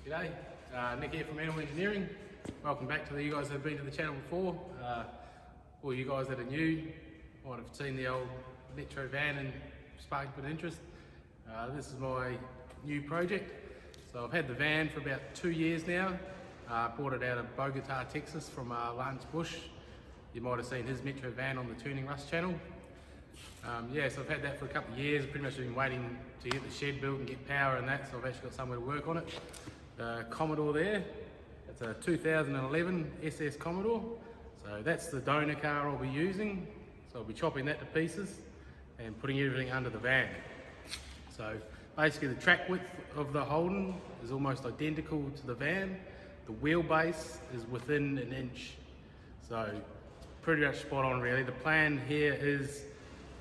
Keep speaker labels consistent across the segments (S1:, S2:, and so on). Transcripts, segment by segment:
S1: G'day, Nick here from Animal Engineering. Welcome back to you guys that have been to the channel before. All you guys that are new might have seen the old Metro van and sparked a bit of interest. This is my new project. So I've had the van for about 2 years now. Bought it out of Bogota, Texas from Lance Bush. You might have seen his Metro van on the Turning Rust channel. So I've had that for a couple of years. Pretty much been waiting to get the shed built and get power and that, so I've actually got somewhere to work on it. Commodore there, it's a 2011 SS Commodore. So that's the donor car I'll be using. So I'll be chopping that to pieces and putting everything under the van. So basically the track width of the Holden is almost identical to the van. The wheelbase is within an inch. So it's pretty much spot on really. The plan here is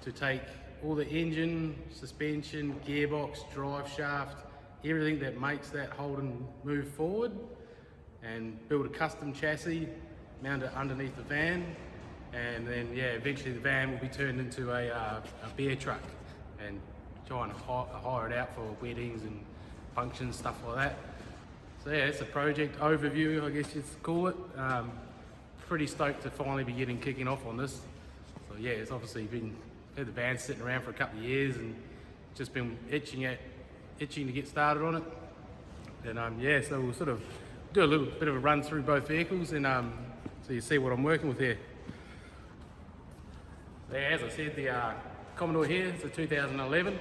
S1: to take all the engine, suspension, gearbox, drive shaft, everything that makes that Holden move forward, and build a custom chassis, mount it underneath the van, and then eventually the van will be turned into a bear truck and try and hire it out for weddings and functions, stuff like that. So it's a project overview, I guess you'd call it. Pretty stoked to finally be kicking off on this. So it's obviously had the van sitting around for a couple of years and just been itching to get started on it. And so we'll sort of do a little bit of a run through both vehicles, and so you see what I'm working with here. So as I said, the Commodore here is a 2011,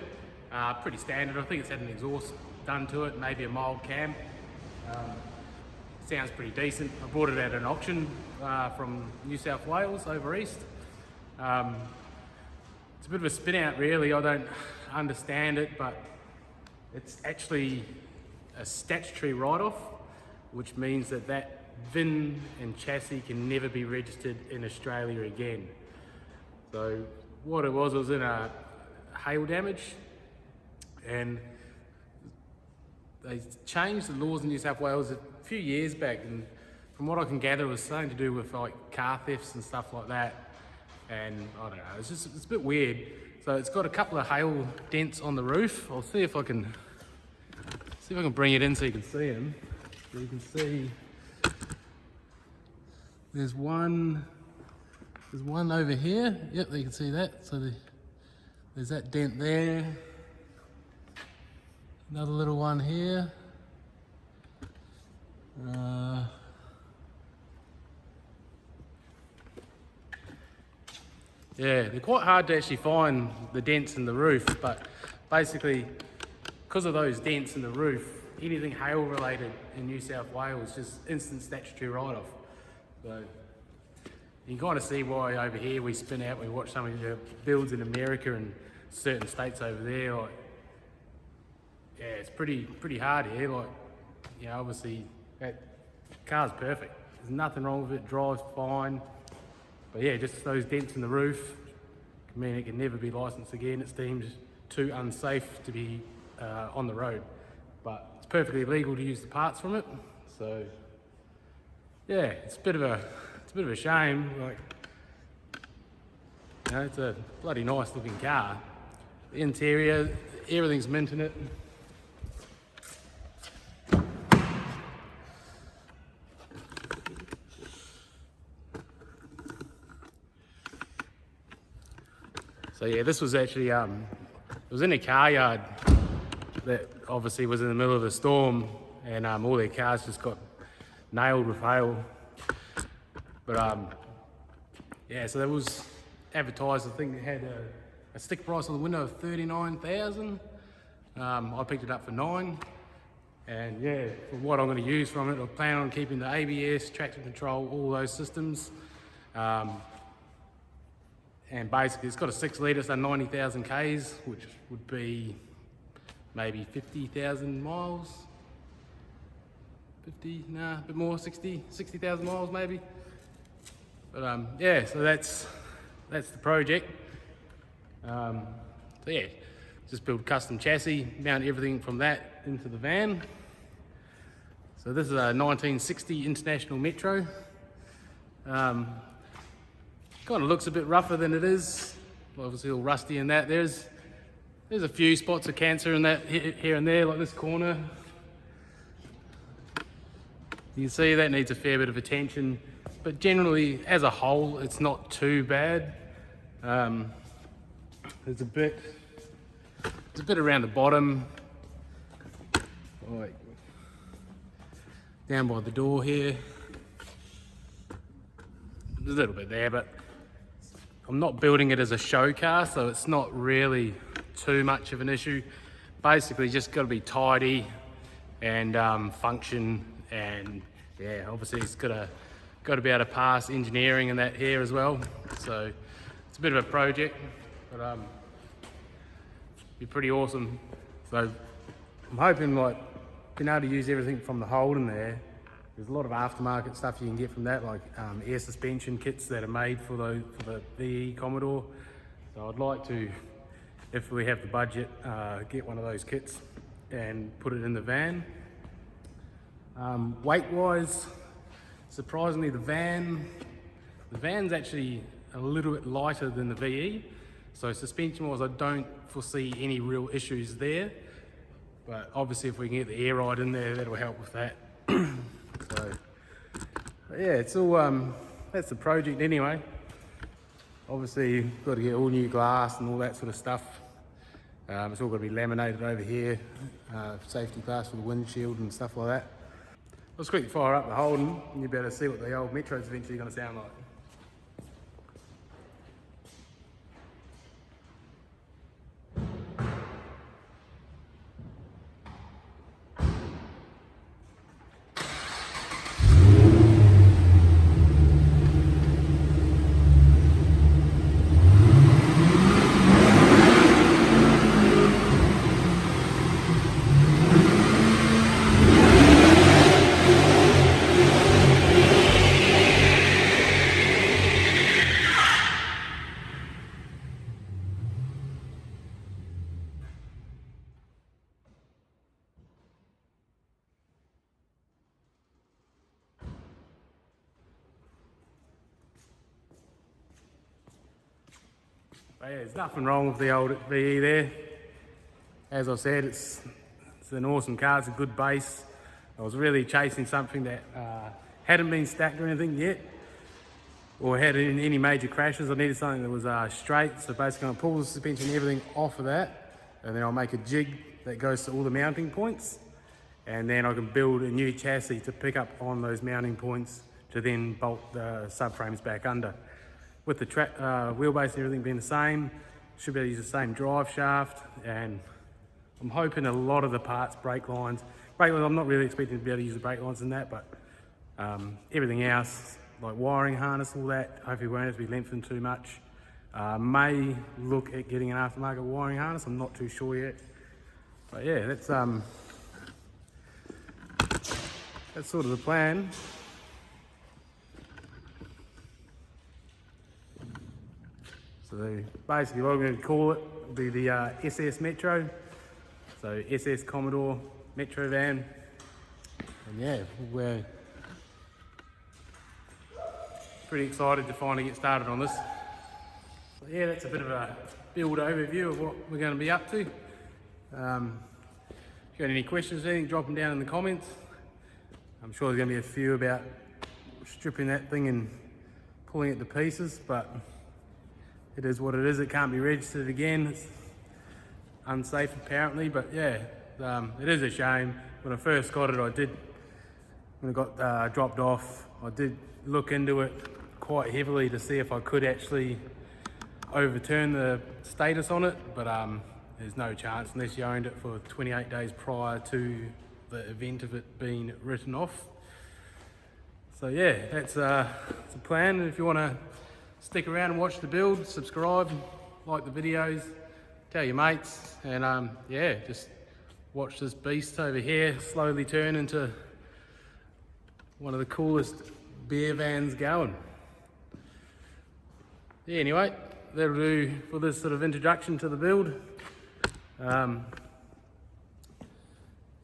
S1: pretty standard. I think it's had an exhaust done to it, maybe a mild cam. Sounds pretty decent. I bought it at an auction from New South Wales over east. It's a bit of a spin out really. I don't understand it, but it's actually a statutory write-off, which means that VIN and chassis can never be registered in Australia again. So what it was in a hail damage, and they changed the laws in New South Wales a few years back, and from what I can gather it was something to do with like car thefts and stuff like that, and I don't know, it's a bit weird. So it's got a couple of hail dents on the roof. I'll see if I can bring it in so you can see them. So you can see there's one over here. Yep, you can see that. So there's that dent there. Another little one here. They're quite hard to actually find the dents in the roof, but basically because of those dents in the roof, anything hail related in New South Wales, just instant statutory write-off. So you can kind of see why over here we spin out, we watch some of the builds in America and certain states over there. Like, it's pretty hard here. Like, obviously that car's perfect. There's nothing wrong with it, drives fine. But just those dents in the roof mean it can never be licensed again. It's deemed too unsafe to be on the road. But it's perfectly legal to use the parts from it. So it's a bit of a shame. Like, it's a bloody nice looking car. The interior, everything's mint in it. So this was actually, it was in a car yard that obviously was in the middle of a storm, and all their cars just got nailed with hail. But so that was advertised. I think it had a sticker price on the window of $39,000. I picked it up for $9,000, and for what I'm going to use from it, I plan on keeping the ABS, traction control, all those systems. And basically it's got a 6 litre, so 90,000 Ks, which would be maybe 50,000 miles. 50, nah, a bit more, 60,000 miles maybe. But so that's the project. Just build a custom chassis, mount everything from that into the van. So this is a 1960 International Metro. Kind of looks a bit rougher than it is, obviously all rusty in that. There's a few spots of cancer in that here and there, like this corner. You can see that needs a fair bit of attention, but generally, as a whole, it's not too bad. There's a bit around the bottom, like down by the door here. There's a little bit there, but I'm not building it as a show car, so it's not really too much of an issue. Basically, just got to be tidy and function, and yeah, obviously it's got to be able to pass engineering and that here as well. So it's a bit of a project, but be pretty awesome. So I'm hoping like being able to use everything from the Holden there. There's a lot of aftermarket stuff you can get from that, like air suspension kits that are made for the VE Commodore. So I'd like to, if we have the budget, get one of those kits and put it in the van. Weight-wise, surprisingly, the van's actually a little bit lighter than the VE. So suspension-wise, I don't foresee any real issues there. But obviously, if we can get the air ride in there, that'll help with that. So yeah, it's all that's the project anyway. Obviously, you've got to get all new glass and all that sort of stuff. It's all got to be laminated over here, safety glass for the windshield and stuff like that. Let's quickly fire up the Holden and you'll be able to see what the old Metro's eventually going to sound like. But yeah, there's nothing wrong with the old VE there. As I said, it's an awesome car, it's a good base. I was really chasing something that hadn't been stacked or anything yet, or had any major crashes. I needed something that was straight, so basically I'll pull the suspension and everything off of that, and then I'll make a jig that goes to all the mounting points, and then I can build a new chassis to pick up on those mounting points to then bolt the subframes back under. With the wheelbase and everything being the same, should be able to use the same drive shaft, and I'm hoping a lot of the parts, brake lines, I'm not really expecting to be able to use the brake lines in that, but everything else, like wiring harness, all that, hopefully won't have to be lengthened too much. May look at getting an aftermarket wiring harness, I'm not too sure yet. But yeah, that's sort of the plan. So basically what I'm going to call it will be the SS Metro. So SS Commodore Metro van. And yeah, we're pretty excited to finally get started on this. So yeah, that's a bit of a build overview of what we're going to be up to. If you've got any questions or anything, drop them down in the comments. I'm sure there's going to be a few about stripping that thing and pulling it to pieces, but it is what it is. It can't be registered again. It's unsafe apparently, but yeah, it is a shame. When I first got it, when it got dropped off, I did look into it quite heavily to see if I could actually overturn the status on it, but there's no chance unless you owned it for 28 days prior to the event of it being written off. So yeah, that's the plan. And if you want to stick around and watch the build, subscribe, like the videos, tell your mates, and yeah, just watch this beast over here slowly turn into one of the coolest beer vans going. Yeah, anyway, that'll do for this sort of introduction to the build. Yeah,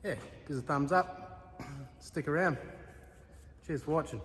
S1: give us a thumbs up, stick around. Cheers for watching.